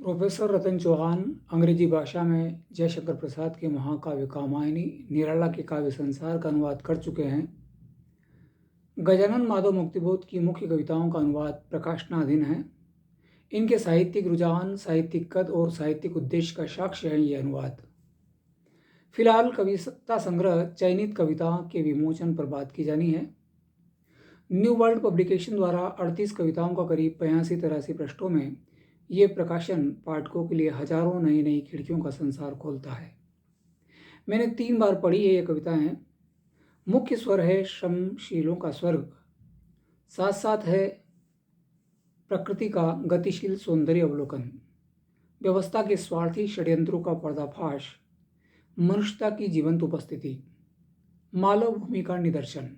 Professor रतन चौहान अंग्रेजी भाषा में जयशंकर प्रसाद के महाकाव्य कामायनी निराला के काव्य संसार का अनुवाद कर चुके हैं। गजानन माधव मुक्तिबोध की मुख्य कविताओं का अनुवाद प्रकाशनाधीन है। इनके साहित्यिक रुझान, साहित्यिक कद और साहित्यिक उद्देश्य का साक्ष्य है ये अनुवाद। फिलहाल कविता संग्रह चयनित कविता के विमोचन पर बात की जानी है। न्यू वर्ल्ड पब्लिकेशन द्वारा 38 कविताओं का करीब 85-83 पृष्ठों में ये प्रकाशन पाठकों के लिए हजारों नई नई खिड़कियों का संसार खोलता है। मैंने 3 बार पढ़ी है ये कविताएं। मुख्य स्वर है श्रमशीलों का स्वर्ग, साथ साथ है प्रकृति का गतिशील सौंदर्य अवलोकन, व्यवस्था के स्वार्थी षड्यंत्रों का पर्दाफाश, मनुष्यता की जीवंत उपस्थिति, मानव भूमि का निदर्शन।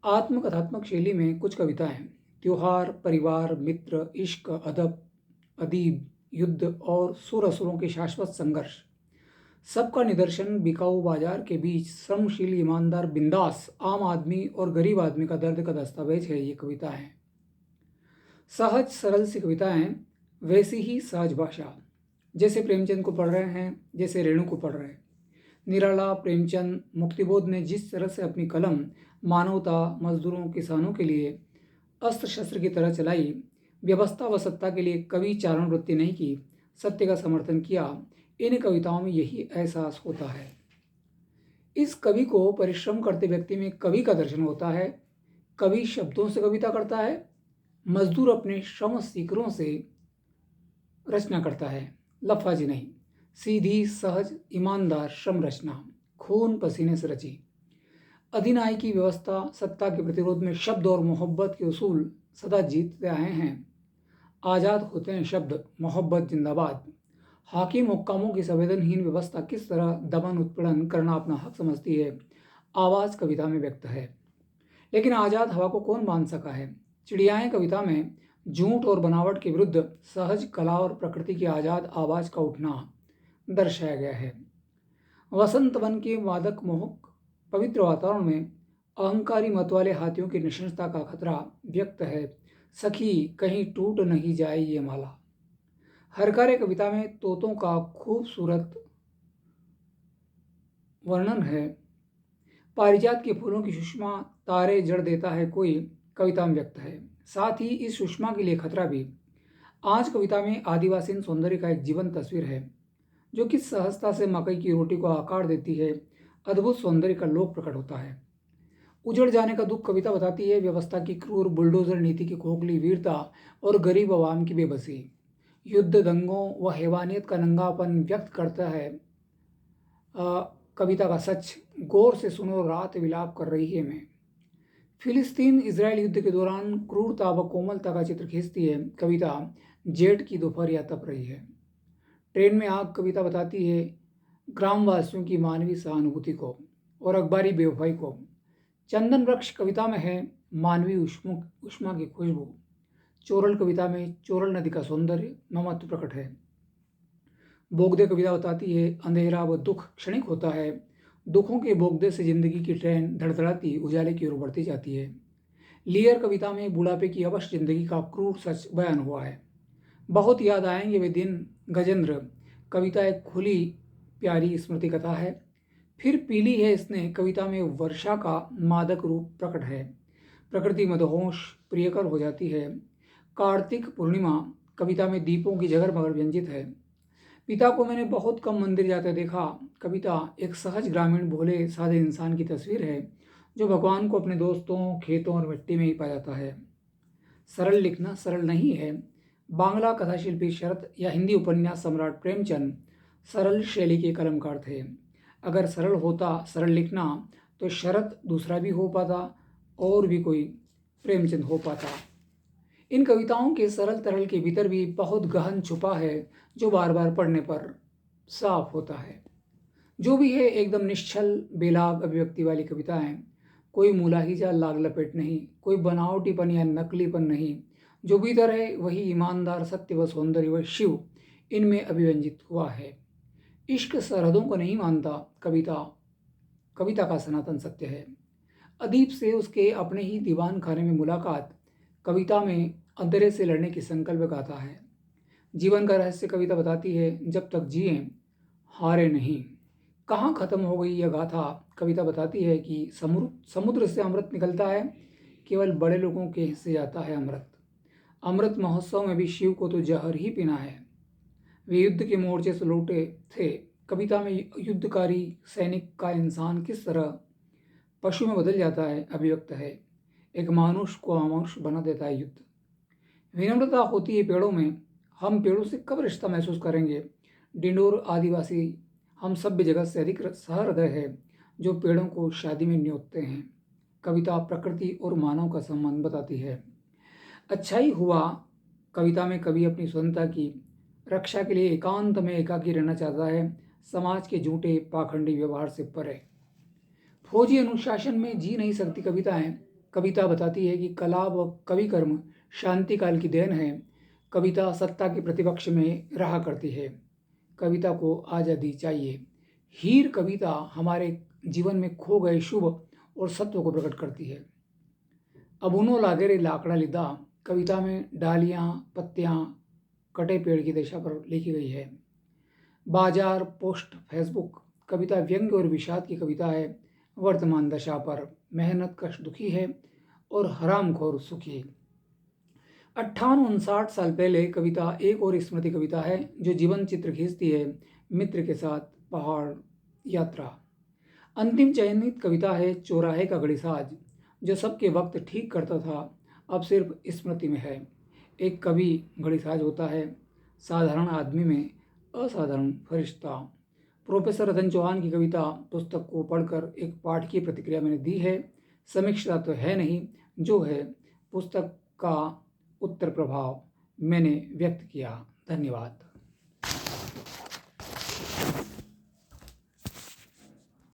आत्मकथात्मक शैली में कुछ कविताएं त्योहार, परिवार, मित्र, इश्क, अदब, अदीब, युद्ध और सुर असुरों के शाश्वत संघर्ष, सबका निदर्शन बिकाऊ बाजार के बीच श्रमशील, ईमानदार, बिंदास आम आदमी और गरीब आदमी का दर्द का दस्तावेज है ये कविताएं। सहज सरल सी कविताएं, वैसी ही सहज भाषा, जैसे प्रेमचंद को पढ़ रहे हैं, जैसे रेणु को पढ़ रहे हैं। निराला, प्रेमचंद, मुक्तिबोध ने जिस तरह से अपनी कलम मानवता, मजदूरों, किसानों के लिए अस्त्र शस्त्र की तरह चलाई, व्यवस्था व सत्ता के लिए कवि चारण वृत्ति नहीं की, सत्य का समर्थन किया, इन कविताओं में यही एहसास होता है। इस कवि को परिश्रम करते व्यक्ति में कवि का दर्शन होता है। कवि शब्दों से कविता करता है, मजदूर अपने श्रम सीकरों से रचना करता है। लफाजी नहीं, सीधी, सहज, ईमानदार श्रम रचना, खून पसीने से रची। अधिनायकी की व्यवस्था, सत्ता के प्रतिरोध में शब्द और मोहब्बत के उसूल सदा जीतते आए हैं। आज़ाद होते हैं शब्द, मोहब्बत जिंदाबाद। हाकिम हुक्कामों की संवेदनहीन व्यवस्था किस तरह दमन उत्पीड़न करना अपना हक समझती है, आवाज़ कविता में व्यक्त है। लेकिन आज़ाद हवा को कौन बांध सका है। चिड़ियाएं कविता में झूठ और बनावट के विरुद्ध सहज कला और प्रकृति की आज़ाद आवाज़ का उठना दर्शाया गया है। वसंत वन के वादक मोहक पवित्र वातावरण में अहंकारी मतवाले हाथियों की नृशंसता का खतरा व्यक्त है। सखी कहीं टूट नहीं जाए ये माला। हरकारे कविता में तोतों का खूबसूरत वर्णन है। पारिजात के फूलों की सुषमा तारे जड़ देता है कोई कविता में व्यक्त है। साथ ही इस सुषमा के लिए खतरा भी। आज कविता में आदिवासी सौंदर्य का एक जीवंत तस्वीर है, जो किस सहजता से मकई की रोटी को आकार देती है। अद्भुत सौंदर्य का लोक प्रकट होता है। उजड़ जाने का दुख कविता बताती है व्यवस्था की क्रूर बुलडोजर नीति की खोखली वीरता और गरीब आवाम की बेबसी। युद्ध, दंगों व हैवानियत का नंगापन व्यक्त करता है कविता का सच। गौर से सुनो, रात विलाप कर रही है मैं। फिलिस्तीन इजराइल युद्ध के दौरान क्रूरता व कोमलता का चित्र खींचती है कविता। जेठ की दोपहरिया तप रही है। ट्रेन में आग कविता बताती है ग्रामवासियों की मानवीय सहानुभूति को और अखबारी बेवफाई को। चंदन वृक्ष कविता में है मानवीय उष्मा की खुशबू। चोरल कविता में चोरल नदी का सौंदर्य ममत्व प्रकट है। बोगदे कविता बताती है अंधेरा व दुख क्षणिक होता है। दुखों के बोगदे से जिंदगी की ट्रेन धड़धड़ाती उजाले की ओर बढ़ती जाती है। लियर कविता में बुढ़ापे की अवश्य जिंदगी का क्रूर सच बयान हुआ है। बहुत याद आएंगे वे दिन गजेंद्र कविता एक खुली प्यारी स्मृति कथा है। फिर पीली है इसने कविता में वर्षा का मादक रूप प्रकट है। प्रकृति मदहोश प्रियकर हो जाती है। कार्तिक पूर्णिमा कविता में दीपों की जगरमगर व्यंजित है। पिता को मैंने बहुत कम मंदिर जाते देखा कविता एक सहज ग्रामीण भोले सादे इंसान की तस्वीर है, जो भगवान को अपने दोस्तों, खेतों और मिट्टी में ही पा जाता है। सरल लिखना सरल नहीं है। बांग्ला कथाशिल्पी शरत या हिंदी उपन्यास सम्राट प्रेमचंद सरल शैली के कलमकार थे। अगर सरल होता सरल लिखना तो शरत दूसरा भी हो पाता और भी कोई प्रेमचंद हो पाता। इन कविताओं के सरल तरल के भीतर भी बहुत गहन छुपा है, जो बार बार पढ़ने पर साफ होता है। जो भी है एकदम निश्चल बेलाग अभिव्यक्ति वाली कविताएं। कोई मुलाहिजा लाग लपेट नहीं, कोई बनावटीपन या नकलीपन नहीं। जो भीतर है वही ईमानदार, सत्य व सौंदर्य व शिव इनमें अभिव्यंजित हुआ है। इश्क सरहदों को नहीं मानता कविता का सनातन सत्य है। अदीब से उसके अपने ही दीवान खाने में मुलाकात कविता में अंधेरे से लड़ने की संकल्प गाथा है। जीवन का रहस्य कविता बताती है, जब तक जिए हारे नहीं। कहाँ खत्म हो गई यह गाथा कविता बताती है कि समुद्र से अमृत निकलता है, केवल बड़े लोगों के हिस्से जाता है अमृत। अमृत महोत्सव में भी शिव को तो जहर ही पीना है। वे युद्ध के मोर्चे से लौटे थे। कविता में युद्धकारी सैनिक का इंसान किस तरह पशु में बदल जाता है अभिव्यक्त है। एक मानुष को अमानुष बना देता है युद्ध। विनम्रता होती है पेड़ों में, हम पेड़ों से कब रिश्ता महसूस करेंगे। डिंडोर आदिवासी हम सभ्य जगत से अधिक सहृदय है, जो पेड़ों को शादी में न्योतते हैं। कविता प्रकृति और मानव का संबंध बताती है। अच्छा ही हुआ कविता में कवि अपनी स्वतंत्रता की रक्षा के लिए एकांत में एकाकी रहना चाहता है, समाज के झूठे पाखंडी व्यवहार से परे। फौजी अनुशासन में जी नहीं सकती कविताएं। कविता बताती है कि कला व कवि कर्म शांति काल की देन है। कविता सत्ता के प्रतिपक्ष में रहा करती है। कविता को आज़ादी चाहिए। हीर कविता हमारे जीवन में खो गए शुभ और सत्व को प्रकट करती है। अबुनो लागेरे लाकड़ा लिदा कविता में डालियाँ पत्तियाँ कटे पेड़ की दिशा पर लिखी गई है। बाजार पोस्ट फेसबुक कविता व्यंग और विषाद की कविता है। वर्तमान दशा पर मेहनत कश दुखी है और हरामखोर सुखी। 58-59 साल पहले कविता एक और स्मृति कविता है, जो जीवन चित्र खींचती है मित्र के साथ पहाड़ यात्रा। अंतिम चयनित कविता है चौराहे का घड़ीसाज, जो सबके वक्त ठीक करता था, अब सिर्फ स्मृति में है। एक कवि घड़ीसाज होता है, साधारण आदमी में असाधारण फरिश्ता। प्रोफेसर रतन चौहान की कविता पुस्तक को पढ़कर एक पाठकीय प्रतिक्रिया मैंने दी है। समीक्षा तो है नहीं, जो है पुस्तक का उत्तर प्रभाव मैंने व्यक्त किया। धन्यवाद।